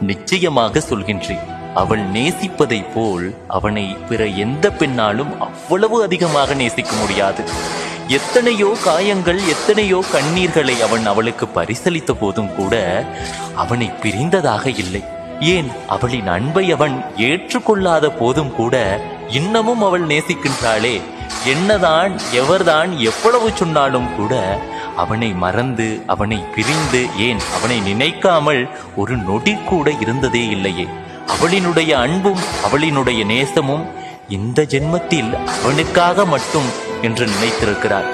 நிச்சயமாக சொல்கின்றேன், அவள் நேசிப்பதை போல் அவனை பிற எந்த பெண்ணாலும் அவ்வளவு அதிகமாக நேசிக்க முடியாது. எத்தனையோ காயங்கள், எத்தனையோ கண்ணீர்களை அவன் அவளுக்கு பரிசளித்த போதும் கூட அவனை பிரிந்ததாக இல்லை. ஏன், அவளின் அன்பை அவன் ஏற்றுக்கொள்ளாத போதும் கூட இன்னமும் அவள் நேசிக்கின்றாளே. என்னதான் எவர்தான் எவ்வளவு சொன்னாலும் கூட அவனை மறந்து, அவனை பிரிந்து, ஏன் அவனை நினைக்காமல் ஒரு நொடி கூட இருந்ததே இல்லையே. அவளினுடைய அன்பும் அவளினுடைய நேசமும் இந்த ஜென்மத்தில் அவனுக்காக மட்டும் என்று நினைத்திருக்கிறார்.